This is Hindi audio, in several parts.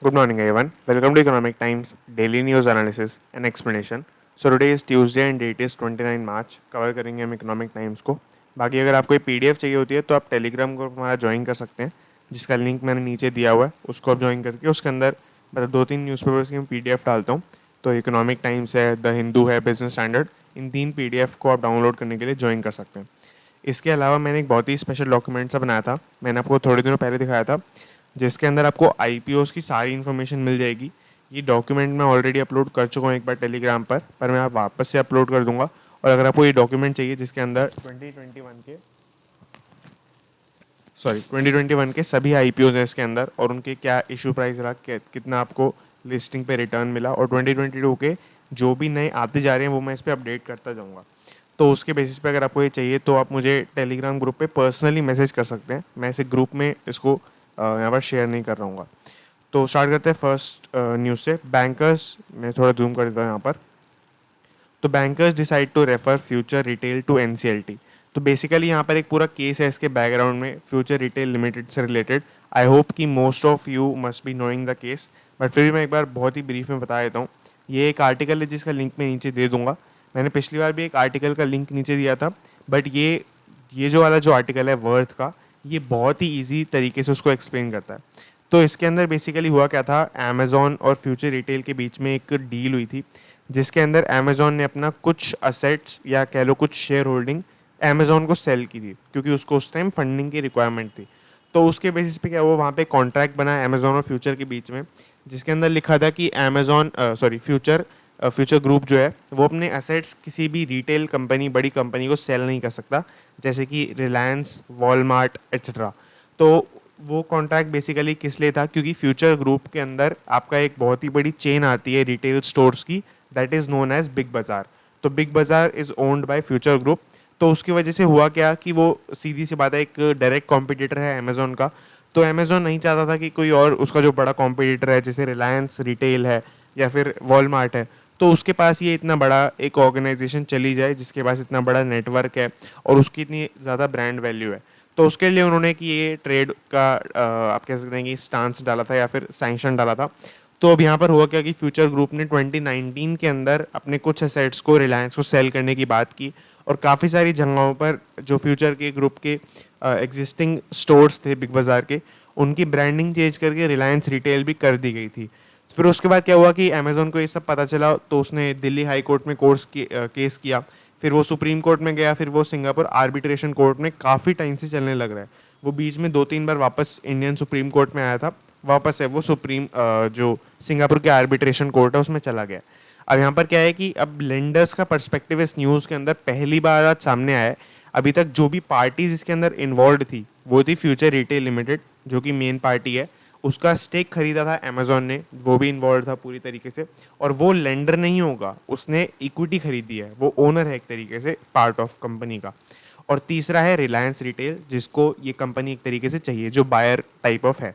Good morning, everyone. Welcome to Economic Times Daily News Analysis and Explanation. So today is Tuesday and date is 29 March. Cover करेंगे हम इकोनॉमिक टाइम्स को. बाकी अगर आपको पीडीएफ चाहिए होती है तो आप टेलीग्राम ग्रुप हमारा ज्वाइन कर सकते हैं, जिसका लिंक मैंने नीचे दिया हुआ है. उसको आप ज्वाइन करके उसके अंदर मतलब 2-3 न्यूज़पेपर्स की मैं पीडीएफ डालता हूँ. तो इकोनॉमिक टाइम्स है, द हिंदू है, बिजनेस स्टैंडर्ड, इन 3 पीडीएफ को आप डाउनलोड करने के लिए ज्वाइन कर सकते हैं. इसके अलावा मैंने एक बहुत ही स्पेशल डॉक्यूमेंट सा बनाया था. मैंने आपको थोड़े दिनों पहले दिखाया था, जिसके अंदर आपको आईपीओज़ की सारी इन्फॉर्मेशन मिल जाएगी. ये डॉक्यूमेंट मैं ऑलरेडी अपलोड कर चुका हूँ एक बार टेलीग्राम पर मैं आप वापस से अपलोड कर दूंगा. और अगर आपको ये डॉक्यूमेंट चाहिए जिसके अंदर 2021 के सभी आईपीओज़ हैं इसके अंदर, और उनके क्या इशू प्राइस रहा, कितना आपको लिस्टिंग पे रिटर्न मिला, और 2022 के जो भी नए आते जा रहे हैं वो मैं इस पर अपडेट करता जाऊँगा. तो उसके बेसिस पे अगर आपको ये चाहिए तो आप मुझे टेलीग्राम ग्रुप पे पर्सनली मैसेज कर सकते हैं. मैं इसे ग्रुप में इसको यहाँ पर शेयर नहीं कर रहा हूँ. तो स्टार्ट करते हैं फर्स्ट न्यूज़ से. बैंकर्स, मैं थोड़ा जूम कर देता हूँ यहाँ पर. तो bankers decide to refer future retail to NCLT. तो बेसिकली यहाँ पर एक पूरा केस है इसके बैकग्राउंड में फ्यूचर रिटेल लिमिटेड से रिलेटेड. आई होप कि most of you must be knowing the case, but फिर भी मैं एक बार बहुत ही ब्रीफ में बता देता हूँ. ये एक आर्टिकल है जिसका लिंक मैं नीचे दे दूंगा. मैंने पिछली बार भी एक आर्टिकल का लिंक नीचे दिया था, बट ये जो वाला जो आर्टिकल है वर्थ का, ये बहुत ही इजी तरीके से उसको एक्सप्लेन करता है. तो इसके अंदर बेसिकली हुआ क्या था, अमेज़ॉन और फ्यूचर रिटेल के बीच में एक डील हुई थी, जिसके अंदर अमेज़ॉन ने अपना कुछ असेट्स या कह लो कुछ शेयर होल्डिंग अमेज़ॉन को सेल की थी, क्योंकि उसको उस टाइम फंडिंग की रिक्वायरमेंट थी. तो उसके बेसिस पे क्या हुआ, वहाँ पे कॉन्ट्रैक्ट बना अमेज़ॉन और फ्यूचर के बीच में, जिसके अंदर लिखा था कि फ्यूचर ग्रुप जो है वो अपने एसेट्स किसी भी रिटेल कंपनी, बड़ी कंपनी को सेल नहीं कर सकता, जैसे कि रिलायंस, वॉलमार्ट एट्सेट्रा. तो वो कॉन्ट्रैक्ट बेसिकली किस लिए था, क्योंकि फ्यूचर ग्रुप के अंदर आपका एक बहुत ही बड़ी चेन आती है रिटेल स्टोर्स की, that is known as big Bazaar. तो big Bazaar is owned by future group. तो उसकी वजह से हुआ क्या कि वो सीधी सी बात है, एक डायरेक्ट कॉम्पिटिटर है अमेज़ॉन का. तो अमेज़ॉन नहीं चाहता था कि कोई और उसका जो बड़ा कॉम्पिटिटर है, जैसे रिलायंस रिटेल है या फिर वॉलमार्ट है, तो उसके पास ये इतना बड़ा एक ऑर्गेनाइजेशन चली जाए जिसके पास इतना बड़ा नेटवर्क है और उसकी इतनी ज़्यादा ब्रांड वैल्यू है. तो उसके लिए उन्होंने कि ये ट्रेड का आप कह सकते हैं कि स्टांस डाला था या फिर सैंक्शन डाला था. तो अब यहाँ पर हुआ क्या कि फ्यूचर ग्रुप ने 2019 के अंदर अपने कुछ एसेट्स को रिलायंस को सेल करने की बात की, और काफ़ी सारी जगहों पर जो फ्यूचर के ग्रुप के एग्जिस्टिंग स्टोर्स थे बिग बाज़ार के, उनकी ब्रांडिंग चेंज करके रिलायंस रिटेल भी कर दी गई थी. फिर उसके बाद क्या हुआ कि अमेज़ॉन को ये सब पता चला, तो उसने दिल्ली हाई कोर्ट में केस किया. फिर वो सुप्रीम कोर्ट में गया, फिर वो सिंगापुर आर्बिट्रेशन कोर्ट में काफ़ी टाइम से चलने लग रहा है. वो बीच में 2-3 बार वापस इंडियन सुप्रीम कोर्ट में आया था, वापस है वो जो सिंगापुर के आर्बिट्रेशन कोर्ट है उसमें चला गया. अब यहाँ पर क्या है कि अब लेंडर्स का पर्सपेक्टिव इस न्यूज़ के अंदर पहली बार आज सामने आया है. अभी तक जो भी पार्टीज इसके अंदर इन्वॉल्व थी वो थी फ्यूचर रिटेल लिमिटेड, जो कि मेन पार्टी है. उसका स्टेक खरीदा था अमेज़ॉन ने, वो भी इन्वॉल्व था पूरी तरीके से. और वो लेंडर नहीं होगा, उसने इक्विटी खरीदी है, वो ओनर है एक तरीके से पार्ट ऑफ कंपनी का. और तीसरा है रिलायंस रिटेल, जिसको ये कंपनी एक तरीके से चाहिए, जो बायर टाइप ऑफ है.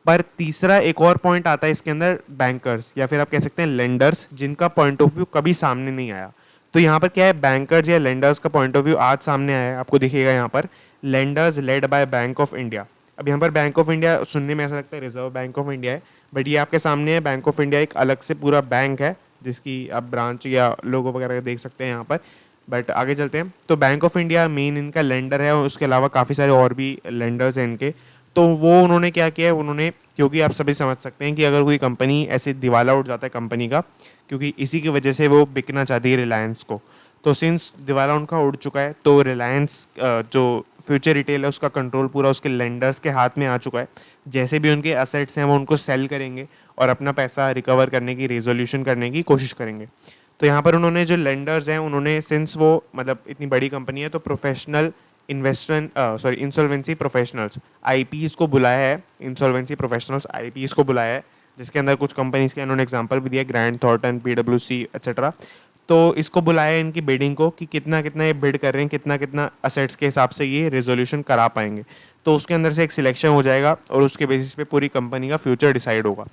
पर तीसरा एक और पॉइंट आता है इसके अंदर, बैंकर्स या फिर आप कह सकते हैं लेंडर्स, जिनका पॉइंट ऑफ व्यू कभी सामने नहीं आया. तो यहाँ पर क्या है, बैंकर्स या लेंडर्स का पॉइंट ऑफ व्यू आज सामने आया है. आपको दिखेगा यहाँ पर lenders led by bank of India. अब यहाँ पर बैंक ऑफ इंडिया सुनने में ऐसा लगता है रिजर्व बैंक ऑफ इंडिया है, बट ये आपके सामने है. बैंक ऑफ इंडिया एक अलग से पूरा बैंक है, जिसकी आप ब्रांच या लोगो वगैरह देख सकते हैं यहाँ पर. बट आगे चलते हैं. तो बैंक ऑफ इंडिया मेन इनका लेंडर है, और उसके अलावा काफ़ी सारे और भी लेंडर्स हैं इनके. तो वो उन्होंने क्या किया है, उन्होंने, क्योंकि आप सभी समझ सकते हैं कि अगर कोई कंपनी ऐसे दिवाला उठ जाता है कंपनी का, क्योंकि इसी की वजह से वो बिकना चाहती है रिलायंस को. तो सिंस दिवाला उनका उड़ चुका है, तो रिलायंस जो फ्यूचर रिटेल है उसका कंट्रोल पूरा उसके लेंडर्स के हाथ में आ चुका है. जैसे भी उनके असेट्स हैं वो उनको सेल करेंगे और अपना पैसा रिकवर करने की, रेजोल्यूशन करने की कोशिश करेंगे. तो यहाँ पर उन्होंने जो लेंडर्स हैं, उन्होंने सिंस वो मतलब इतनी बड़ी कंपनी है, तो प्रोफेशनल इंसॉल्वेंसी प्रोफेशनल्स आईपीएस को बुलाया है. इंसॉल्वेंसी प्रोफेशनल्स आईपीएस को बुलाया है, जिसके अंदर कुछ कंपनीज के उन्होंने एग्जांपल भी दिया, ग्रैंड थॉर्टन, पीडब्ल्यूसी एट्सेट्रा. तो इसको बुलाया है इनकी बिडिंग को कि कितना कितना ये बिड कर रहे हैं, कितना कितना असेट्स के हिसाब से ये रेजोल्यूशन करा पाएंगे. तो उसके अंदर से एक सिलेक्शन हो जाएगा और उसके बेसिस पे पूरी कंपनी का फ्यूचर डिसाइड होगा.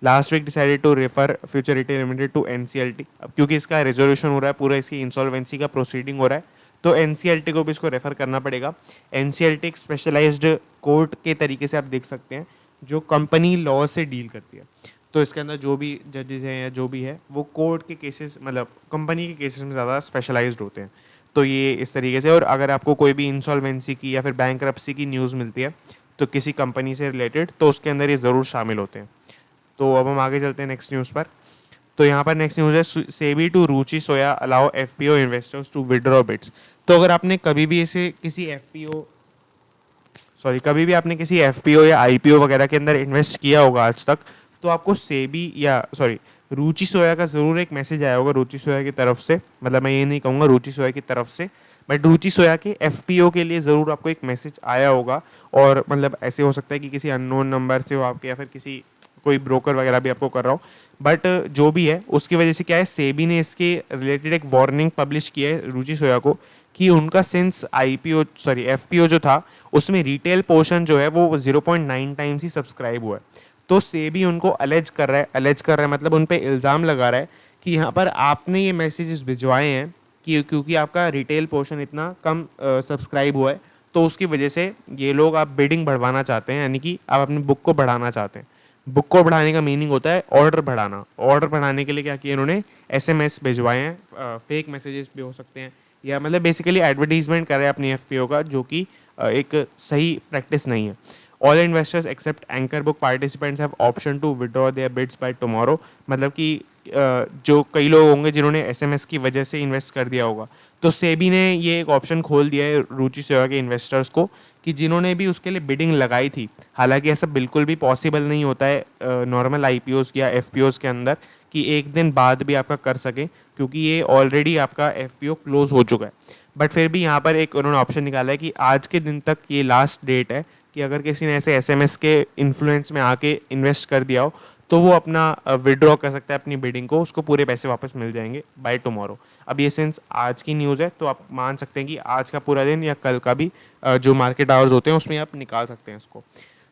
Last week decided to refer future retail limited to NCLT. अब क्योंकि इसका रेजोल्यूशन हो रहा है, पूरा इसकी इंसॉल्वेंसी का प्रोसीडिंग हो रहा है, तो एनसीएलटी को भी इसको रेफर करना पड़ेगा. एनसीएलटी एक स्पेशलाइज्ड कोर्ट के तरीके से आप देख सकते हैं, जो कंपनी लॉ से डील करती है। तो इसके अंदर जो भी जजेस हैं या जो भी है वो कोर्ट के केसेस मतलब कंपनी के केसेस में ज़्यादा स्पेशलाइज्ड होते हैं। तो ये इस तरीके से। और अगर आपको कोई भी इंसॉल्वेंसी की या फिर बैंकरप्सी की न्यूज़ मिलती है तो किसी कंपनी से रिलेटेड, तो उसके अंदर ये ज़रूर शामिल होते हैं। तो अब हम आगे चलते हैं नेक्स्ट न्यूज़ पर। तो यहाँ पर नेक्स्ट न्यूज़ है SEBI to Ruchi Soya allow FPO investors to withdraw bids. तो अगर आपने कभी भी ऐसे किसी एफपीओ कभी भी आपने किसी एफपीओ या आईपीओ वगैरह के अंदर इन्वेस्ट किया होगा आज तक, तो आपको सेबी या रुचि सोया का ज़रूर एक मैसेज आया होगा रुचि सोया की तरफ से। मतलब मैं ये नहीं कहूँगा रुचि सोया की तरफ से, बट रुचि सोया के एफपीओ के लिए ज़रूर आपको एक मैसेज आया होगा। और मतलब ऐसे हो सकता है कि किसी अननोन नंबर से हो आपके, या फिर किसी कोई ब्रोकर वगैरह भी आपको कर रहा हो। बट जो भी है उसकी वजह से क्या है, सेबी ने इसके रिलेटेड एक वार्निंग पब्लिश किया है रुचि सोया को कि उनका सिंस एफपीओ जो था उसमें रिटेल पोर्शन जो है वो 0.9 टाइम्स ही सब्सक्राइब हुआ है। तो सेबी उनको अलेज कर रहा है मतलब उन पे इल्ज़ाम लगा रहा है कि यहाँ पर आपने ये मैसेजेस भिजवाए हैं कि क्योंकि आपका रिटेल पोर्शन इतना कम सब्सक्राइब हुआ है, तो उसकी वजह से ये लोग आप बिडिंग बढ़वाना चाहते हैं, यानी कि आप अपने बुक को बढ़ाना चाहते हैं। बुक को बढ़ाने का मीनिंग होता है ऑर्डर बढ़ाना। ऑर्डर बढ़ाने के लिए क्या किया इन्होंने, एसएमएस भिजवाए हैं, फेक मैसेजेस भी हो सकते हैं, या मतलब बेसिकली एडवर्टीजमेंट कर रहे हैं अपनी एफपीओ का, जो कि एक सही प्रैक्टिस नहीं है। All investors except anchor book participants have option to withdraw their bids by tomorrow. मतलब कि जो कई लोग होंगे जिन्होंने एसएमएस की वजह से इन्वेस्ट कर दिया होगा, तो सेबी ने ये एक ऑप्शन खोल दिया है रुचि सेवा के इन्वेस्टर्स को कि जिन्होंने भी उसके लिए बिडिंग लगाई थी, हालांकि ऐसा बिल्कुल भी पॉसिबल नहीं होता है नॉर्मल आईपीओस या एफपीओस के अंदर कि एक दिन बाद भी आपका कर सके, क्योंकि ये ऑलरेडी आपका एफपीओ क्लोज हो चुका है। बट फिर भी यहाँ पर एक उन्होंने ऑप्शन निकाला है कि आज के दिन तक ये लास्ट डेट है कि अगर किसी ने ऐसे एसएमएस के इन्फ्लुएंस में आके इन्वेस्ट कर दिया हो तो वो अपना विड्रॉ कर सकता है अपनी बिडिंग को, उसको पूरे पैसे वापस मिल जाएंगे बाय टुमारो। अब ये सिंस आज की न्यूज़ है तो आप मान सकते हैं कि आज का पूरा दिन या कल का भी जो मार्केट आवर्स होते हैं उसमें आप निकाल सकते हैं इसको।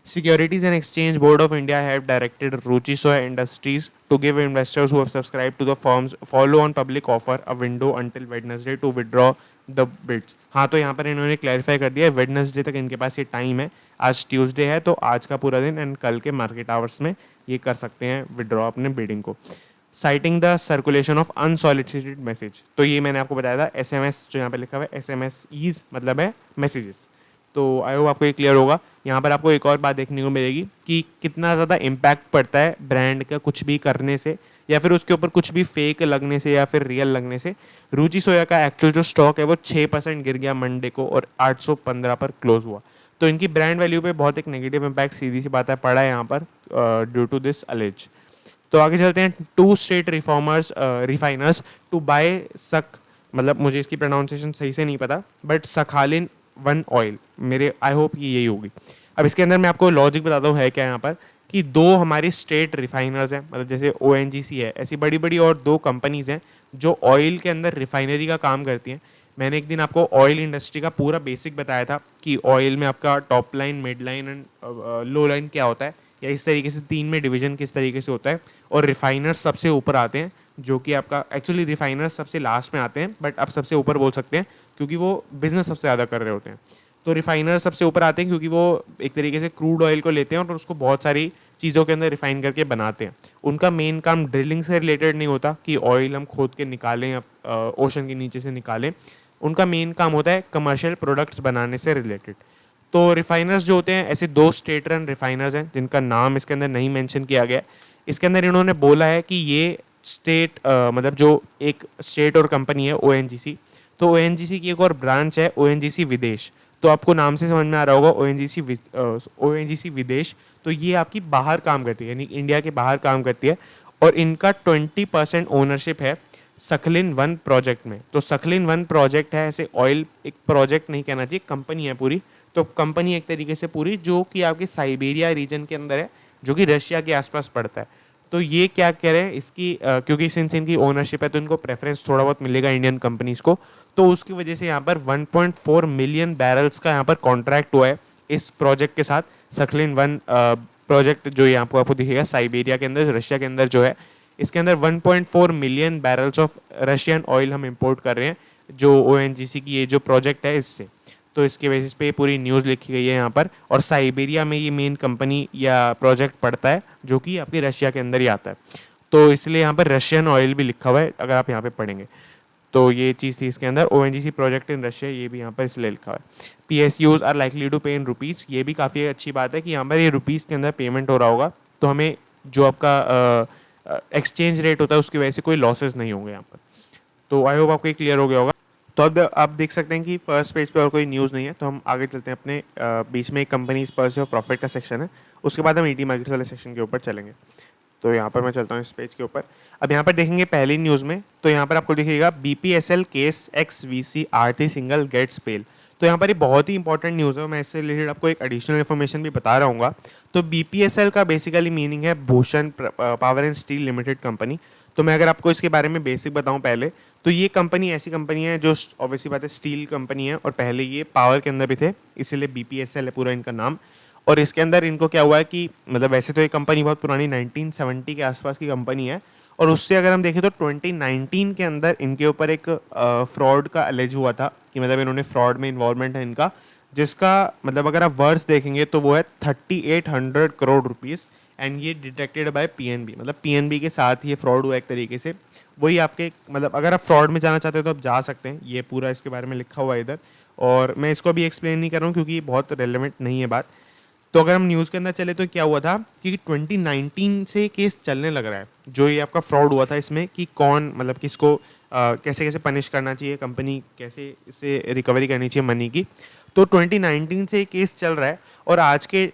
Securities and Exchange Board of India have directed Ruchi Soya Industries to give investors who have subscribed to the firm's follow-on public offer a window until Wednesday to withdraw the bids। हाँ, तो यहाँ पर इन्होंने क्लैरिफाई कर दिया है वेडनेसडे तक इनके पास ये टाइम है। आज ट्यूसडे है तो आज का पूरा दिन एंड कल के मार्केट आवर्स में ये कर सकते हैं विड्रॉ अपने बिडिंग को। Citing the circulation of unsolicited message, तो ये मैंने आपको बताया था एसएमएस जो यहाँ पे लिखा हुआ है एसएमएस ईज मतलब है मैसेजेस। तो आई होप आपको ये क्लियर होगा। यहाँ पर आपको एक और बात देखने को मिलेगी कि कितना ज़्यादा इम्पैक्ट पड़ता है ब्रांड का कुछ भी करने से या फिर उसके ऊपर कुछ भी फेक लगने से या फिर रियल लगने से। रुचि सोया का एक्चुअल जो स्टॉक है वो 6% गिर गया मंडे को और 815 पर क्लोज हुआ। तो इनकी ब्रांड वैल्यू पे बहुत एक नेगेटिव इम्पैक्ट सीधी सी बात है पड़ा है यहाँ पर ड्यू टू दिस अलेज। तो आगे चलते हैं। 2 स्टेट रिफाइनर्स टू बाय सक, मतलब मुझे इसकी प्रोनाउंसिएशन सही से नहीं पता, बट सखालिन 1 ऑयल, मेरे आई होप कि यही होगी। अब इसके अंदर मैं आपको लॉजिक बताता हूँ है क्या यहाँ पर कि 2 हमारी स्टेट रिफाइनर्स हैं, मतलब जैसे ओएनजीसी है, ऐसी बड़ी बड़ी और 2 कंपनीज हैं जो ऑयल के अंदर रिफाइनरी का काम करती हैं। मैंने एक दिन आपको ऑयल इंडस्ट्री का पूरा बेसिक बताया था कि ऑयल में आपका top line, mid line and low line क्या होता है, या इस तरीके से 3 में डिवीजन किस तरीके से होता है। और रिफाइनर्स सबसे ऊपर आते हैं, जो कि आपका एक्चुअली रिफाइनर्स सबसे लास्ट में आते हैं, बट आप सबसे ऊपर बोल सकते हैं क्योंकि वो बिजनेस सबसे ज़्यादा कर रहे होते हैं। तो रिफाइनर सबसे ऊपर आते हैं क्योंकि वो एक तरीके से क्रूड ऑयल को लेते हैं और उसको बहुत सारी चीज़ों के अंदर रिफाइन करके बनाते हैं। उनका मेन काम ड्रिलिंग से रिलेटेड नहीं होता कि ऑयल हम खोद के निकालें या ओशन के नीचे से निकालें। उनका मेन काम होता है कमर्शियल प्रोडक्ट्स बनाने से रिलेटेड। तो रिफाइनर्स जो होते हैं ऐसे 2 स्टेट रन रिफाइनर्स हैं जिनका नाम इसके अंदर नहीं मेंशन किया गया। इसके अंदर इन्होंने बोला है कि ये स्टेट मतलब जो एक स्टेट और कंपनी है ओएनजीसी, तो ओएनजीसी की एक और ब्रांच है ओएनजीसी विदेश। तो आपको नाम से समझ में आ रहा होगा ओएनजीसी विदेश, तो ये आपकी बाहर काम करती है, यानी इंडिया के बाहर काम करती है। और इनका 20% ओनरशिप है सखलिन 1 प्रोजेक्ट में। तो सखलिन 1 प्रोजेक्ट है, ऐसे ऑयल एक प्रोजेक्ट नहीं कहना चाहिए, कंपनी है पूरी। तो कंपनी एक तरीके से पूरी जो कि आपके साइबेरिया रीजन के अंदर है, जो कि रशिया के आसपास पड़ता है। तो ये क्या कह रहे हैं इसकी क्योंकि सिंस इनकी ओनरशिप है तो इनको प्रेफरेंस थोड़ा बहुत मिलेगा इंडियन कंपनीज को, तो उसकी वजह से यहाँ पर 1.4 मिलियन बैरल्स का यहाँ पर कॉन्ट्रैक्ट हुआ है इस प्रोजेक्ट के साथ। सखलिन 1 प्रोजेक्ट जो यहाँ पर आपको दिखेगा साइबेरिया के अंदर, रशिया के अंदर जो है, इसके अंदर 1.4 million barrels of Russian oil हम इंपोर्ट कर रहे हैं जो ओएनजीसी की ये जो प्रोजेक्ट है इससे। तो इसके बेसिस पे पूरी न्यूज़ लिखी गई है यहाँ पर। और साइबेरिया में ये मेन कंपनी या प्रोजेक्ट पड़ता है जो कि आपके रशिया के अंदर ही आता है, तो इसलिए यहाँ पर रशियन ऑयल भी लिखा हुआ है अगर आप यहाँ पे पढ़ेंगे। तो ये चीज़ थी इसके अंदर, ONGC प्रोजेक्ट इन रशिया, ये भी यहाँ पर इसलिए लिखा हुआ है। PSUs आर लाइकली टू पे इन रुपीज़, ये भी काफ़ी अच्छी बात है कि यहाँ पर ये रुपीज़ के अंदर पेमेंट हो रहा होगा, तो हमें जो आपका एक्सचेंज रेट होता है उसकी वजह से कोई लॉसेस नहीं होंगे यहाँ पर। तो आई होप आपको ये क्लियर हो गया होगा। तो अब आप देख सकते हैं कि फर्स्ट पेज पे और कोई न्यूज़ नहीं है, तो हम आगे चलते हैं अपने बीच में एक कंपनीज पर से प्रॉफिट का सेक्शन है, उसके बाद हम ईटी मार्केट वाले सेक्शन के ऊपर चलेंगे। तो यहाँ पर मैं चलता हूँ इस पेज के ऊपर। अब यहाँ पर देखेंगे पहली न्यूज़ में, तो यहाँ पर आपको दिखेगा BPSL केस XVC आरती सिंघल गेट्स बेल। तो यहाँ पर ये बहुत ही इंपॉर्टेंट न्यूज़ है, मैं इससे रिलेटेड आपको एक एडिशनल इन्फॉर्मेशन भी बता रहा हूँ। तो BPSL का बेसिकली मीनिंग है Bhushan power and steel limited company. तो मैं अगर आपको इसके बारे में बेसिक बताऊं पहले, तो ये कंपनी ऐसी कंपनी है जो ऑब्वियसली बात है स्टील कंपनी है, और पहले ये पावर के अंदर भी थे, इसीलिए BPSL है पूरा इनका नाम। और इसके अंदर इनको क्या हुआ है कि मतलब वैसे तो ये कंपनी बहुत पुरानी 1970 के आसपास की कंपनी है, और उससे अगर हम देखें तो 2019 के अंदर इनके ऊपर एक फ्रॉड का एलिज हुआ था कि मतलब इन्होंने फ्रॉड में इन्वॉल्वमेंट है इनका, जिसका मतलब अगर आप वर्थ देखेंगे तो वो है 3800 करोड़ रुपीज़, एंड ये डिटेक्टेड बाय PNB, मतलब PNB के साथ ये फ्रॉड हुआ एक तरीके से। वही आपके मतलब अगर आप फ्रॉड में जाना चाहते हो तो आप जा सकते हैं, ये पूरा इसके बारे में लिखा हुआ है इधर, और मैं इसको अभी एक्सप्लेन नहीं कर रहा हूँ क्योंकि ये बहुत रेलेवेंट नहीं है बात। तो अगर हम न्यूज़ के अंदर चले तो क्या हुआ था कि 2019 से केस चलने लग रहा है, जो ये आपका फ्रॉड हुआ था इसमें कि कौन मतलब किसको कैसे कैसे पनिश करना चाहिए, कंपनी कैसे इससे रिकवरी करनी चाहिए मनी की। तो 2019 से ये केस चल रहा है, और आज के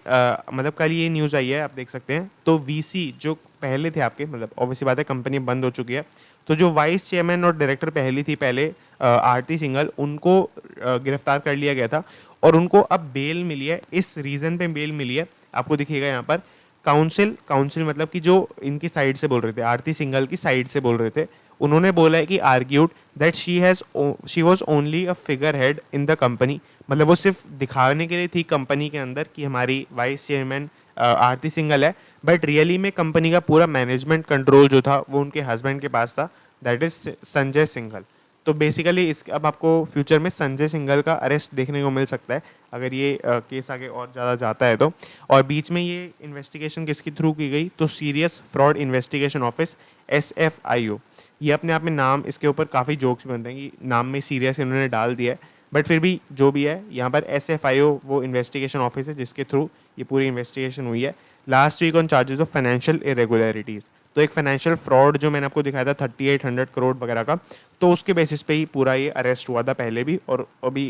मतलब कल ये न्यूज़ आई है, आप देख सकते हैं। तो VC जो पहले थे आपके, मतलब ऑब्वियसली बात है कंपनी बंद हो चुकी है, तो जो वाइस चेयरमैन और डायरेक्टर पहली थी पहले आरती सिंघल, उनको गिरफ्तार कर लिया गया था, और उनको अब बेल मिली है, इस रीज़न पे बेल मिली है। आपको दिखेगा यहाँ पर काउंसिल मतलब कि जो इनकी साइड से बोल रहे थे, आरती सिंघल की साइड से बोल रहे थे, उन्होंने बोला है कि argued that she was only a figure head in the company, मतलब वो सिर्फ दिखाने के लिए थी कंपनी के अंदर कि हमारी वाइस चेयरमैन आरती सिंघल है, बट रियली में कंपनी का पूरा मैनेजमेंट कंट्रोल जो था वो उनके हस्बैंड के पास था, दैट इज संजय सिंघल। तो बेसिकली इस अब आपको फ्यूचर में संजय सिंघल का अरेस्ट देखने को मिल सकता है अगर ये केस आगे और ज़्यादा जाता है तो। और बीच में ये इन्वेस्टिगेशन किसके थ्रू की गई, तो serious fraud investigation office SFIO। ये अपने आप में नाम, इसके ऊपर काफ़ी जोक्स बनते हैं कि नाम में सीरियस इन्होंने डाल दिया है, बट फिर भी जो भी है यहाँ पर SFIO वो इन्वेस्टिगेशन ऑफिस है जिसके थ्रू ये पूरी इन्वेस्टिगेशन हुई है last week on charges of financial irregularities. तो एक फाइनेंशियल फ्रॉड जो मैंने आपको दिखाया था 3800 करोड़ वगैरह का, तो उसके बेसिस पे ही पूरा ये अरेस्ट हुआ था पहले भी, और अभी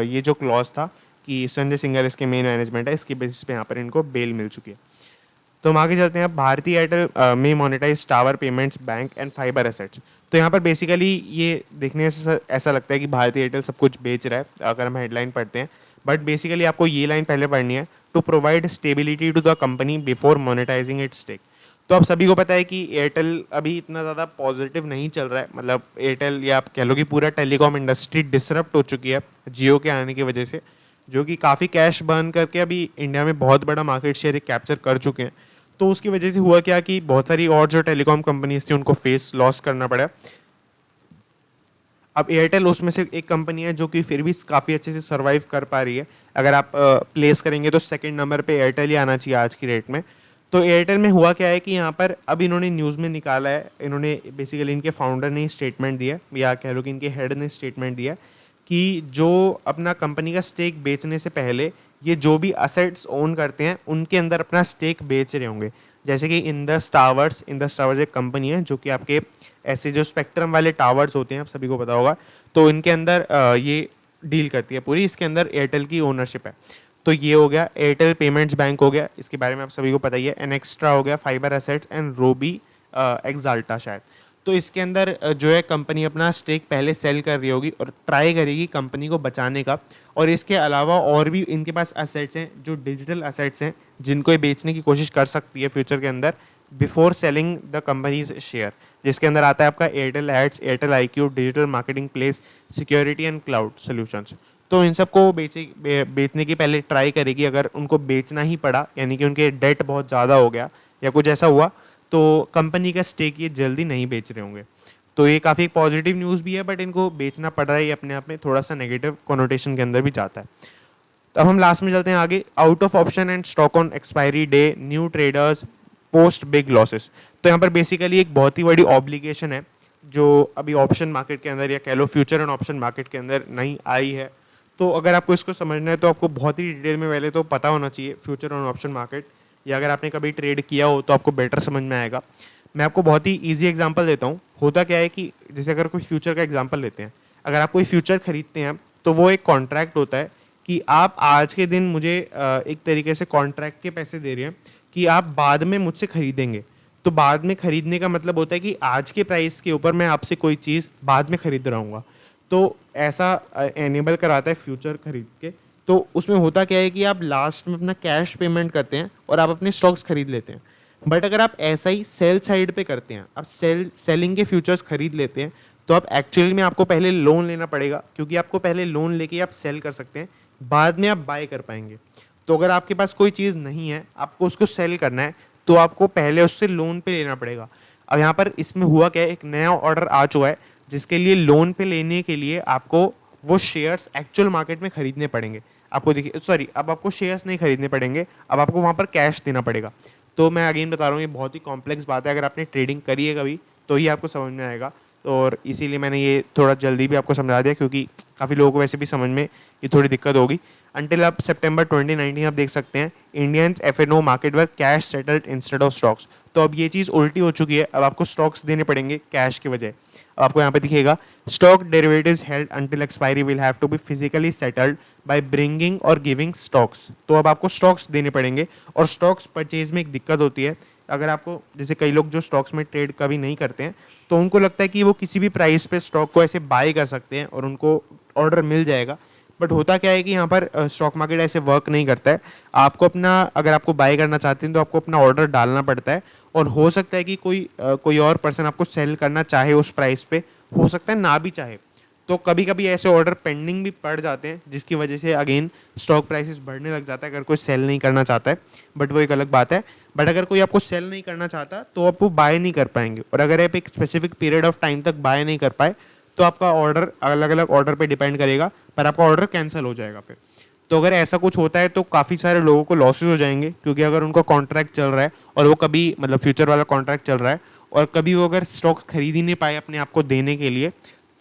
ये जो क्लॉज था कि संजय सिंघल इसके मेन मैनेजमेंट है, इसके बेसिस पे यहाँ पर इनको बेल मिल चुकी है। तो हम आगे चलते हैं। अब भारतीय एयरटेल में monetise tower payments bank and fibre assets. तो यहाँ पर बेसिकली ये देखने से ऐसा लगता है कि भारतीय एयरटेल सब कुछ बेच रहा है अगर हम हेडलाइन पढ़ते हैं, बट बेसिकली आपको ये लाइन पहले पढ़नी है, to provide stability to the company before monetising its stake. तो आप सभी को पता है कि एयरटेल अभी इतना ज़्यादा पॉजिटिव नहीं चल रहा है, मतलब एयरटेल या आप कह लो कि पूरा टेलीकॉम इंडस्ट्री डिसरप्ट हो चुकी है जियो के आने की वजह से, जो कि काफ़ी कैश बर्न करके अभी इंडिया में बहुत बड़ा मार्केट शेयर कैप्चर कर चुके हैं। तो उसकी वजह से हुआ क्या कि बहुत सारी और जो टेलीकॉम कंपनीज थी उनको फेस लॉस करना पड़ा। अब एयरटेल उसमें से एक कंपनी है जो कि फिर भी काफ़ी अच्छे से सर्वाइव कर पा रही है। अगर आप प्लेस करेंगे तो सेकंड नंबर पे एयरटेल ही आना चाहिए आज की रेट में। तो एयरटेल में हुआ क्या है कि यहाँ पर अब इन्होंने न्यूज़ में निकाला है, इन्होंने बेसिकली इनके फाउंडर ने स्टेटमेंट दिया, या कह लो कि इनके हेड ने स्टेटमेंट दिया कि जो अपना कंपनी का स्टेक बेचने से पहले ये जो भी असेट्स ओन करते हैं उनके अंदर अपना स्टेक बेच रहे होंगे। जैसे कि इंडस टावर्स एक कंपनी है जो कि आपके ऐसे जो स्पेक्ट्रम वाले टावर्स होते हैं, आप सभी को पता होगा, तो इनके अंदर ये डील करती है पूरी, इसके अंदर एयरटेल की ओनरशिप है। तो ये हो गया एयरटेल पेमेंट्स बैंक हो गया, इसके बारे में आप सभी को पता ही है। एनेक्स्ट्रा हो गया, फाइबर एसेट्स एंड रोबी एक्साल्टा शायद। तो इसके अंदर जो है कंपनी अपना स्टेक पहले सेल कर रही होगी और ट्राई करेगी कंपनी को बचाने का। और इसके अलावा और भी इनके पास एसेट्स हैं जो डिजिटल एसेट्स हैं जिनको ये बेचने की कोशिश कर सकती है फ्यूचर के अंदर before selling the companies share, जिसके अंदर आता है आपका Airtel ads, Airtel IQ, digital marketing place, security and cloud solutions. तो इन सबको बेचने की पहले ट्राई करेगी। अगर उनको बेचना ही पड़ा, यानी कि उनके डेट बहुत ज़्यादा हो गया या कुछ ऐसा हुआ, तो कंपनी का स्टेक ये जल्दी नहीं बेच रहे होंगे। तो ये काफ़ी पॉजिटिव न्यूज़ भी है, बट इनको बेचना पड़ रहा है, ये अपने आप में थोड़ा सा नेगेटिव कोनोटेशन के अंदर भी जाता है। तो अब हम लास्ट में चलते हैं आगे, out of option and stock on expiry day, new traders post big losses. तो यहाँ पर बेसिकली एक बहुत ही बड़ी ऑब्लिगेशन है जो अभी ऑप्शन मार्केट के अंदर, या कह लो फ्यूचर एंड ऑप्शन मार्केट के अंदर नहीं आई है। तो अगर आपको इसको समझना है तो आपको बहुत ही डिटेल में पहले तो पता होना चाहिए फ्यूचर एंड ऑप्शन मार्केट, या अगर आपने कभी ट्रेड किया हो तो आपको बेटर समझ में आएगा। मैं आपको बहुत ही ईजी एग्जांपल देता हूँ। होता क्या है कि जैसे अगर कोई फ्यूचर का एग्जांपल लेते हैं, अगर आप कोई फ्यूचर खरीदते हैं तो वो एक कॉन्ट्रैक्ट होता है कि आप आज के दिन मुझे एक तरीके से कॉन्ट्रैक्ट के पैसे दे रहे हैं कि आप बाद में मुझसे खरीदेंगे। तो बाद में खरीदने का मतलब होता है कि आज के प्राइस के ऊपर मैं आपसे कोई चीज़ बाद में खरीद रहा हूँ। तो ऐसा एनेबल कराता है फ्यूचर खरीद के। तो उसमें होता क्या है कि आप लास्ट में अपना कैश पेमेंट करते हैं और आप अपने स्टॉक्स खरीद लेते हैं। बट अगर आप ऐसा ही सेल साइड पे करते हैं, आप सेलिंग के फ्यूचर्स खरीद लेते हैं, तो आप एक्चुअली में आपको पहले लोन लेना पड़ेगा, क्योंकि आपको पहले लोन लेके आप सेल कर सकते हैं, बाद में आप बाय कर पाएंगे। तो अगर आपके पास कोई चीज़ नहीं है, आपको उसको सेल करना है, तो आपको पहले उससे लोन पे लेना पड़ेगा। अब यहाँ पर इसमें हुआ क्या है, एक नया ऑर्डर आ चुका है जिसके लिए लोन पे लेने के लिए आपको वो शेयर्स एक्चुअल मार्केट में खरीदने पड़ेंगे। आपको देखिए, सॉरी, अब आपको शेयर्स नहीं खरीदने पड़ेंगे, अब आपको वहाँ पर कैश देना पड़ेगा। तो मैं अगेन बता रहा हूँ, ये बहुत ही कॉम्प्लेक्स बात है। अगर आपने ट्रेडिंग करी है कभी तो ही आपको समझ में आएगा, और इसीलिए मैंने ये थोड़ा जल्दी भी आपको समझा दिया, क्योंकि काफ़ी लोगों को वैसे भी समझ में ये थोड़ी दिक्कत होगी। अंटिल अब सितंबर 2019 आप देख सकते हैं Indians FNO market were cash settled instead of stocks. तो अब ये चीज़ उल्टी हो चुकी है, अब आपको स्टॉक्स देने पड़ेंगे कैश के बजाय। अब आपको यहाँ पे दिखेगा stock derivatives held until expiry will have to be physically settled by bringing और गिविंग स्टॉक्स। तो अब आपको स्टॉक्स देने पड़ेंगे, और स्टॉक्स परचेज में एक दिक्कत होती है। अगर आपको, जैसे कई लोग जो स्टॉक्स में ट्रेड कभी नहीं करते हैं, तो उनको लगता है कि वो किसी भी प्राइस पे स्टॉक को ऐसे बाय कर सकते हैं और उनको ऑर्डर मिल जाएगा। बट होता क्या है कि यहाँ पर स्टॉक मार्केट ऐसे वर्क नहीं करता है। आपको अपना, अगर आपको बाय करना चाहते हैं तो आपको अपना ऑर्डर डालना पड़ता है, और हो सकता है कि कोई और पर्सन आपको सेल करना चाहे उस प्राइस पे, हो सकता है ना भी चाहे। तो कभी कभी ऐसे ऑर्डर पेंडिंग भी पड़ जाते हैं, जिसकी वजह से अगेन स्टॉक प्राइसेस बढ़ने लग जाता है अगर कोई सेल नहीं करना चाहता है। बट वो एक अलग बात है। बट अगर कोई आपको सेल नहीं करना चाहता तो आप वो बाय नहीं कर पाएंगे, और अगर आप एक स्पेसिफिक पीरियड ऑफ टाइम तक बाय नहीं कर पाए तो आपका ऑर्डर अलग अलग ऑर्डर पे डिपेंड करेगा, पर आपका ऑर्डर कैंसिल हो जाएगा फिर। तो अगर ऐसा कुछ होता है तो काफ़ी सारे लोगों को लॉसेस हो जाएंगे, क्योंकि अगर उनका कॉन्ट्रैक्ट चल रहा है और वो कभी, मतलब फ्यूचर वाला कॉन्ट्रैक्ट चल रहा है, और कभी वो अगर स्टॉक खरीद ही नहीं पाए अपने आप को देने के लिए,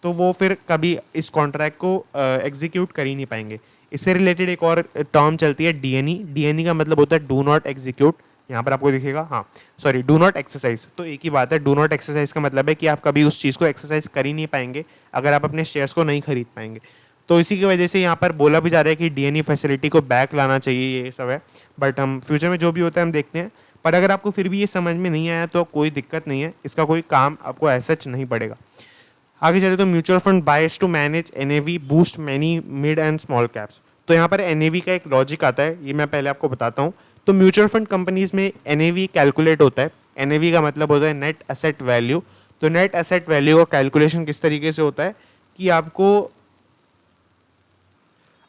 तो वो फिर कभी इस कॉन्ट्रैक्ट को एग्जीक्यूट कर ही नहीं पाएंगे। इससे रिलेटेड एक और टर्म चलती है डीएनई। डीएनई का मतलब होता है डू नॉट एग्जीक्यूट। यहाँ पर आपको दिखेगा, हाँ सॉरी, डू नॉट एक्सरसाइज। तो एक ही बात है, डू नॉट एक्सरसाइज का मतलब है कि आप कभी उस चीज़ को एक्सरसाइज कर ही नहीं पाएंगे अगर आप अपने शेयर्स को नहीं खरीद पाएंगे। तो इसी की वजह से यहाँ पर बोला भी जा रहा है कि डीएनई फैसिलिटी को बैक लाना चाहिए, ये सब है। बट हम फ्यूचर में जो भी होता है हम देखते हैं। पर अगर आपको फिर भी ये समझ में नहीं आया तो कोई दिक्कत नहीं है, इसका कोई काम आपको ऐसा नहीं पड़ेगा। आगे चले तो mutual fund buys to manage NAV boost many mid and small caps. तो यहाँ पर एनएवी का एक लॉजिक आता है, ये मैं पहले आपको बताता हूँ। तो म्यूचुअल फंड कंपनीज में एनएवी कैलकुलेट होता है। एनएवी का मतलब होता है नेट एसेट वैल्यू। तो नेट एसेट वैल्यू का कैलकुलेशन किस तरीके से होता है कि आपको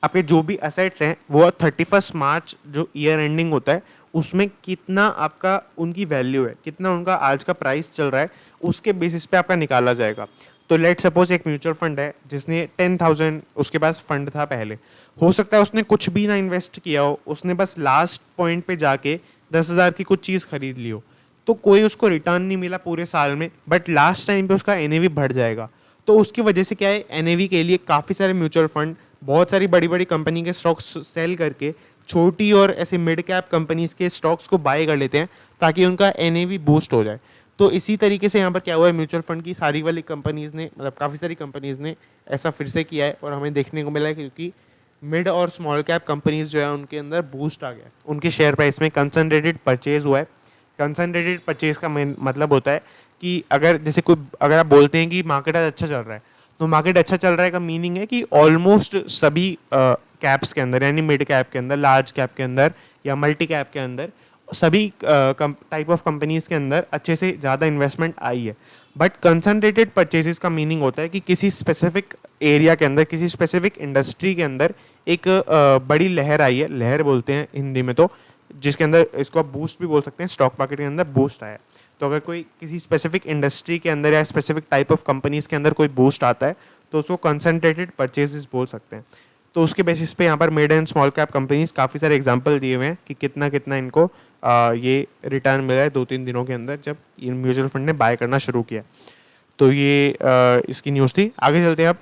आपके जो भी असेट्स हैं वो 31 मार्च जो ईयर एंडिंग होता है उसमें कितना आपका उनकी वैल्यू है, कितना उनका आज का प्राइस चल रहा है, उसके बेसिस पे आपका निकाला जाएगा। तो लेट सपोज एक म्यूचुअल फंड है जिसने 10,000 उसके पास फंड था पहले, हो सकता है उसने कुछ भी ना इन्वेस्ट किया हो, उसने बस लास्ट पॉइंट पे जाके 10,000 की कुछ चीज़ खरीद ली हो, तो कोई उसको रिटर्न नहीं मिला पूरे साल में, बट लास्ट टाइम पे उसका एनएवी बढ़ जाएगा। तो उसकी वजह से क्या है, एनएवी के लिए काफ़ी सारे म्यूचुअल फंड बहुत सारी बड़ी बड़ी कंपनी के स्टॉक्स सेल करके छोटी और ऐसे मिड कैप कंपनीज के स्टॉक्स को बाय कर लेते हैं ताकि उनका एनएवी बूस्ट हो जाए। तो इसी तरीके से यहाँ पर क्या हुआ है, म्यूचुअल फंड की सारी वाली कंपनीज ने, मतलब काफ़ी सारी कंपनीज ने ऐसा फिर से किया है, और हमें देखने को मिला है क्योंकि मिड और स्मॉल कैप कंपनीज जो है उनके अंदर बूस्ट आ गया है, उनके शेयर प्राइस में कंसंट्रेटेड परचेज हुआ है। कंसंट्रेटेड परचेज का मतलब होता है कि अगर जैसे कोई, अगर आप बोलते हैं कि मार्केट आज अच्छा चल रहा है, तो मार्केट अच्छा चल रहा है का मीनिंग है कि ऑलमोस्ट सभी कैप्स के अंदर, यानी मिड कैप के अंदर, लार्ज कैप के अंदर या मल्टी कैप के अंदर, सभी टाइप ऑफ कंपनीज के अंदर अच्छे से ज़्यादा इन्वेस्टमेंट आई है। बट कंसंट्रेटेड परचेजेस का मीनिंग होता है कि किसी स्पेसिफिक एरिया के अंदर, किसी स्पेसिफिक इंडस्ट्री के अंदर एक बड़ी लहर आई है, लहर बोलते हैं हिंदी में, तो जिसके अंदर इसको आप बूस्ट भी बोल सकते हैं, स्टॉक मार्केट के अंदर बूस्ट आया है। तो अगर कोई किसी स्पेसिफिक इंडस्ट्री के अंदर या स्पेसिफिक टाइप ऑफ कंपनीज के अंदर कोई बूस्ट आता है तो उसको कंसंट्रेटेड परचेजेस बोल सकते हैं। तो उसके बेसिस पे यहाँ पर mid and small cap companies काफ़ी सारे एग्जांपल दिए हुए हैं कि कितना कितना इनको ये रिटर्न मिला है 2-3 दिनों के अंदर जब ये म्यूचुअल फंड ने बाय करना शुरू किया। तो ये इसकी न्यूज़ थी। आगे चलते हैं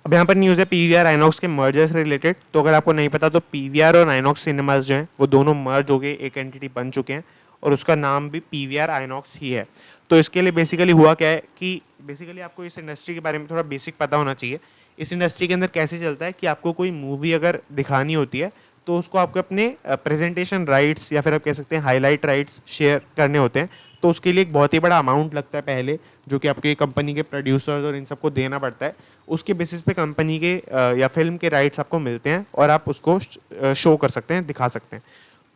अब यहाँ पर न्यूज़ है पीवीआर आइनॉक्स के मर्जर से रिलेटेड। तो अगर आपको नहीं पता तो पीवीआर और आइनॉक्स सिनेमाज जो हैं वो दोनों मर्ज हो गए, एक एंटिटी बन चुके हैं और उसका नाम भी पीवीआर आइनॉक्स ही है। तो इसके लिए बेसिकली हुआ क्या है कि बेसिकली आपको इस इंडस्ट्री के बारे में थोड़ा बेसिक पता होना चाहिए। इस इंडस्ट्री के अंदर कैसे चलता है कि आपको कोई मूवी अगर दिखानी होती है तो उसको आपको अपने प्रेजेंटेशन राइट्स या फिर आप कह सकते हैं हाईलाइट राइट्स शेयर करने होते हैं। तो उसके लिए एक बहुत ही बड़ा अमाउंट लगता है पहले, जो कि आपके कंपनी के प्रोड्यूसर्स और इन सबको देना पड़ता है। उसके बेसिस पे कंपनी के या फिल्म के राइट्स आपको मिलते हैं और आप उसको शो कर सकते हैं, दिखा सकते हैं।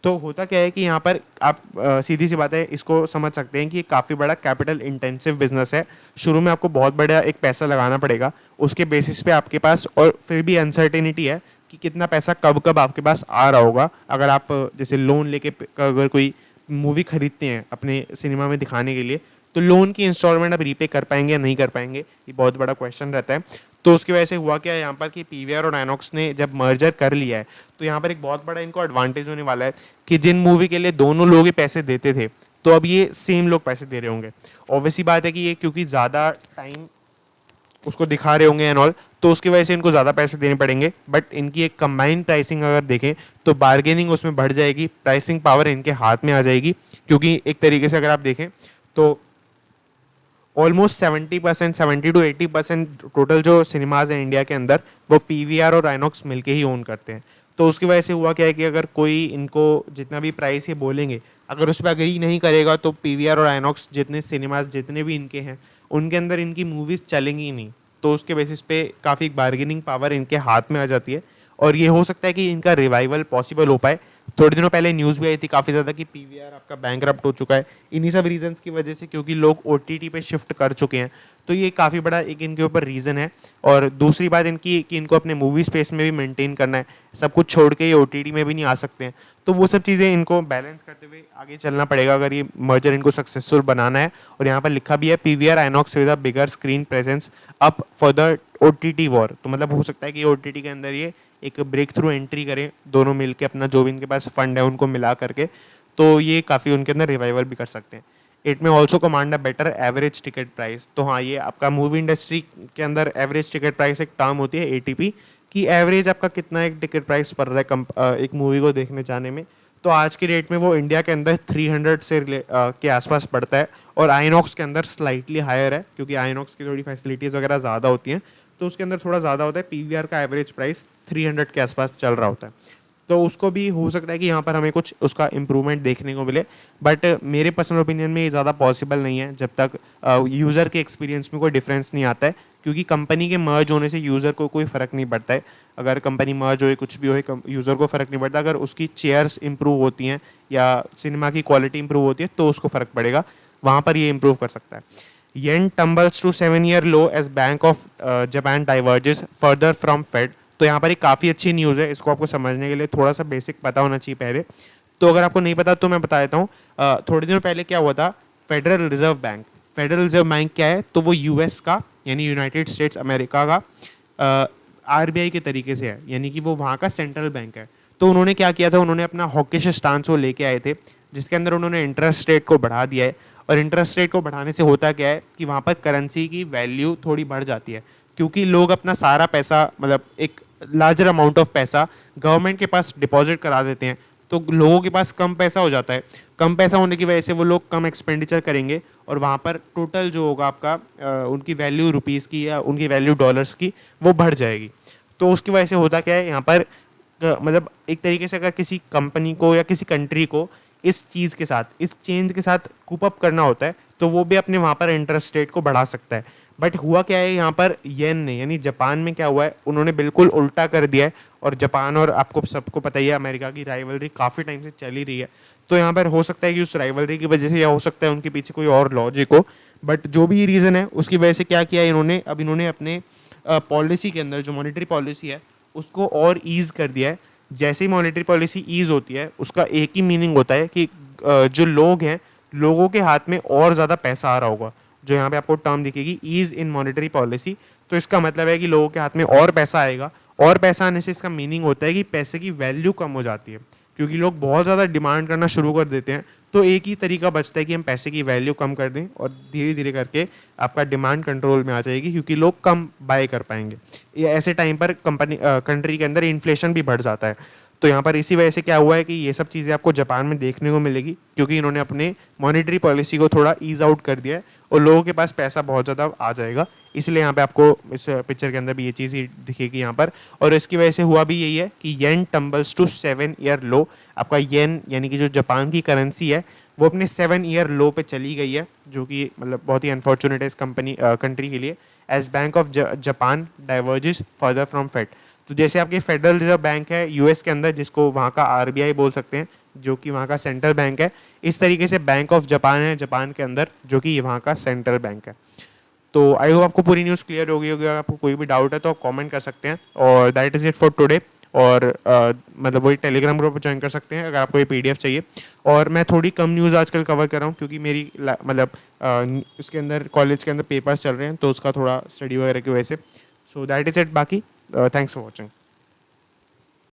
तो होता क्या है कि यहाँ पर आप सीधी सी बात है, इसको समझ सकते हैं कि ये काफ़ी बड़ा कैपिटल इंटेंसिव बिजनेस है। शुरू में आपको बहुत बड़ा एक पैसा लगाना पड़ेगा, उसके बेसिस पे आपके पास, और फिर भी अनसर्टेनिटी है कि कितना पैसा कब कब आपके पास आ रहा होगा। अगर आप जैसे लोन लेके अगर कोई मूवी खरीदते हैं अपने सिनेमा में दिखाने के लिए, तो लोन की इंस्टॉलमेंट आप रीपे कर पाएंगे या नहीं कर पाएंगे, ये बहुत बड़ा क्वेश्चन रहता है। तो उसकी वजह से हुआ क्या है यहाँ पर कि पीवीआर और आइनॉक्स ने जब मर्जर कर लिया है तो यहाँ पर एक बहुत बड़ा इनको एडवांटेज होने वाला है कि जिन मूवी के लिए दोनों लोग ही पैसे देते थे तो अब ये सेम लोग पैसे दे रहे होंगे। ऑब्वियसली बात है कि ये क्योंकि ज़्यादा टाइम उसको दिखा रहे होंगे एंड ऑल, तो उसकी वजह से इनको ज़्यादा पैसे देने पड़ेंगे। बट इनकी एक कंबाइंड प्राइसिंग अगर देखें तो बार्गेनिंग उसमें बढ़ जाएगी, प्राइसिंग पावर इनके हाथ में आ जाएगी। क्योंकि एक तरीके से अगर आप देखें तो ऑलमोस्ट 70%, 70 to 80% टोटल जो सिनेमाज हैं इंडिया के अंदर वो पीवीआर और आइनॉक्स मिलके ही ओन करते हैं। तो उसकी वजह से हुआ क्या है कि अगर कोई इनको जितना भी प्राइस ये बोलेंगे अगर उस पर अग्री नहीं करेगा तो पीवीआर और आइनॉक्स जितने सिनेमाज जितने भी इनके हैं उनके अंदर इनकी मूवीज़ चलेंगी ही नहीं। तो उसके बेसिस पे काफ़ी बार्गेनिंग पावर इनके हाथ में आ जाती है और ये हो सकता है कि इनका रिवाइवल पॉसिबल हो पाए। थोड़े दिनों पहले न्यूज़ भी आई थी काफ़ी ज़्यादा कि पीवीआर आपका बैंकरप्ट हो चुका है, इन्हीं सब रीजंस की वजह से, क्योंकि लोग ओटीटी पे शिफ्ट कर चुके हैं। तो ये काफ़ी बड़ा एक इनके ऊपर रीज़न है। और दूसरी बात इनकी कि इनको अपने मूवी स्पेस में भी मेंटेन करना है, सब कुछ छोड़ के ये ओटीटी में भी नहीं आ सकते हैं। तो वो सब चीज़ें इनको बैलेंस करते हुए आगे चलना पड़ेगा अगर ये मर्जर इनको सक्सेसफुल बनाना है। और यहाँ पर लिखा भी है PVR INOX with a bigger screen presence up for the OTT war. तो मतलब हो सकता है कि ओटीटी के अंदर ये एक ब्रेक थ्रू एंट्री करें दोनों मिलके, अपना जो भी इनके पास फंड है उनको मिला करके, तो ये काफ़ी उनके अंदर रिवाइवल भी कर सकते हैं। इट में also command a better average ticket price. तो हाँ, ये आपका मूवी इंडस्ट्री के अंदर एवरेज टिकट प्राइस एक टर्म होती है एटीपी की, एवरेज आपका कितना एक टिकट प्राइस पड़ रहा है एक मूवी को देखने जाने में। तो आज के डेट में वो इंडिया के अंदर 300 से के आसपास पड़ता है और आइनॉक्स के अंदर स्लाइटली हायर है क्योंकि आइनॉक्स की थोड़ी फैसिलिटीज़ वगैरह ज़्यादा होती हैं, तो उसके अंदर थोड़ा ज़्यादा होता है। पीवीआर का एवरेज प्राइस 300 के आसपास चल रहा होता है। तो उसको भी हो सकता है कि यहाँ पर हमें कुछ उसका इम्प्रूवमेंट देखने को मिले, बट मेरे पर्सनल ओपिनियन में ये ज़्यादा पॉसिबल नहीं है जब तक यूज़र के एक्सपीरियंस में कोई डिफरेंस नहीं आता है। क्योंकि कंपनी के मर्ज होने से यूज़र को कोई फ़र्क नहीं पड़ता है। अगर कंपनी मर्ज हो कुछ भी हो यूज़र को फ़र्क नहीं पड़ता। अगर उसकी चेयर्स इंप्रूव होती हैं या सिनेमा की क्वालिटी इंप्रूव होती है तो उसको फ़र्क पड़ेगा, वहाँ पर ये इंप्रूव कर सकता है। Yen tumbles to 7-year low as bank of Japan diverges further from Fed. तो यहाँ पर एक काफ़ी अच्छी न्यूज़ है, इसको आपको समझने के लिए थोड़ा सा बेसिक पता होना चाहिए पहले। तो अगर आपको नहीं पता तो मैं बता देता हूँ। थोड़े दिनों पहले क्या हुआ था, federal reserve bank, federal reserve bank क्या है तो वो यूएस का यानी यूनाइटेड स्टेट्स अमेरिका का आरबीआई के तरीके से है, यानी कि वो वहाँ का सेंट्रल बैंक है। तो उन्होंने क्या किया था, उन्होंने अपना हॉकिश स्टांस वो लेके आए थे जिसके अंदर उन्होंने इंटरेस्ट रेट को बढ़ा दिया है। और इंटरेस्ट रेट को बढ़ाने से होता क्या है कि वहाँ पर करेंसी की वैल्यू थोड़ी बढ़ जाती है, क्योंकि लोग अपना सारा पैसा, मतलब एक लार्जर अमाउंट ऑफ पैसा गवर्नमेंट के पास डिपॉजिट करा देते हैं। तो लोगों के पास कम पैसा हो जाता है, कम पैसा होने की वजह से वो लोग कम एक्सपेंडिचर करेंगे और वहाँ पर टोटल जो होगा आपका उनकी वैल्यू रुपीज़ की या उनकी वैल्यू डॉलर्स की वो बढ़ जाएगी। तो उसकी वजह से होता क्या है यहाँ पर, मतलब एक तरीके से अगर किसी कंपनी को या किसी कंट्री को इस चीज़ के साथ, इस चेंज के साथ कूप अप करना होता है तो वो भी अपने वहाँ पर इंटरेस्ट रेट को बढ़ा सकता है। बट हुआ क्या है यहाँ पर, येन ने यानी जापान में क्या हुआ है, उन्होंने बिल्कुल उल्टा कर दिया है। और जापान और आपको सबको पता ही है अमेरिका की राइवलरी काफ़ी टाइम से चली रही है। तो यहाँ पर हो सकता है कि उस राइवलरी की वजह से, या हो सकता है उनके पीछे कोई और लॉजिक हो, बट जो भी रीज़न है उसकी वजह से क्या किया इन्होंने, अब इन्होंने अपने पॉलिसी के अंदर जो मॉनेटरी पॉलिसी है उसको और ईज़ कर दिया है। जैसे ही मॉनेटरी पॉलिसी ईज होती है उसका एक ही मीनिंग होता है कि जो लोग हैं, लोगों के हाथ में और ज़्यादा पैसा आ रहा होगा। जो यहाँ पे आपको टर्म दिखेगी ईज इन मॉनेटरी पॉलिसी, तो इसका मतलब है कि लोगों के हाथ में और पैसा आएगा। और पैसा आने से इसका मीनिंग होता है कि पैसे की वैल्यू कम हो जाती है, क्योंकि लोग बहुत ज़्यादा डिमांड करना शुरू कर देते हैं। तो एक ही तरीका बचता है कि हम पैसे की वैल्यू कम कर दें और धीरे धीरे करके आपका डिमांड कंट्रोल में आ जाएगी, क्योंकि लोग कम बाय कर पाएंगे। ये ऐसे टाइम पर कंट्री के अंदर इन्फ्लेशन भी बढ़ जाता है। तो यहाँ पर इसी वजह से क्या हुआ है कि ये सब चीज़ें आपको जापान में देखने को मिलेगी, क्योंकि इन्होंने अपने मॉनेटरी पॉलिसी को थोड़ा ईज आउट कर दिया है और लोगों के पास पैसा बहुत ज़्यादा आ जाएगा। इसलिए यहाँ पे आपको इस पिक्चर के अंदर भी ये चीज़ ही दिखेगी यहाँ पर। और इसकी वजह से हुआ भी यही है कि येन टम्बल्स टू 7 ईयर लो। आपका येन यानी कि जो जापान की करेंसी है वो अपने 7 ईयर लो पे चली गई है, जो कि मतलब बहुत ही अनफॉर्चुनेट है इस कंट्री के लिए। As bank of Japan diverges further from Fed. तो जैसे आपके फेडरल रिजर्व बैंक है यूएस के अंदर, जिसको वहाँ का आरबीआई बोल सकते हैं, जो कि वहाँ का सेंट्रल बैंक है, इस तरीके से बैंक ऑफ जापान है जापान के अंदर, जो कि वहाँ का सेंट्रल बैंक है। तो आई होप आपको पूरी न्यूज़ क्लियर हो गई होगी। अगर आपको कोई भी डाउट है तो आप कमेंट कर सकते हैं। और that is it for today. और मतलब वही टेलीग्राम ग्रुप ज्वाइन कर सकते हैं अगर आपको ये पीडीएफ चाहिए। और मैं थोड़ी कम न्यूज़ आजकल कवर कर रहा हूँ, क्योंकि मेरी मतलब इसके अंदर कॉलेज के अंदर पेपर्स चल रहे हैं, तो उसका थोड़ा स्टडी वगैरह की वजह से। So that is it. बाकी थैंक्स फॉर वॉचिंग।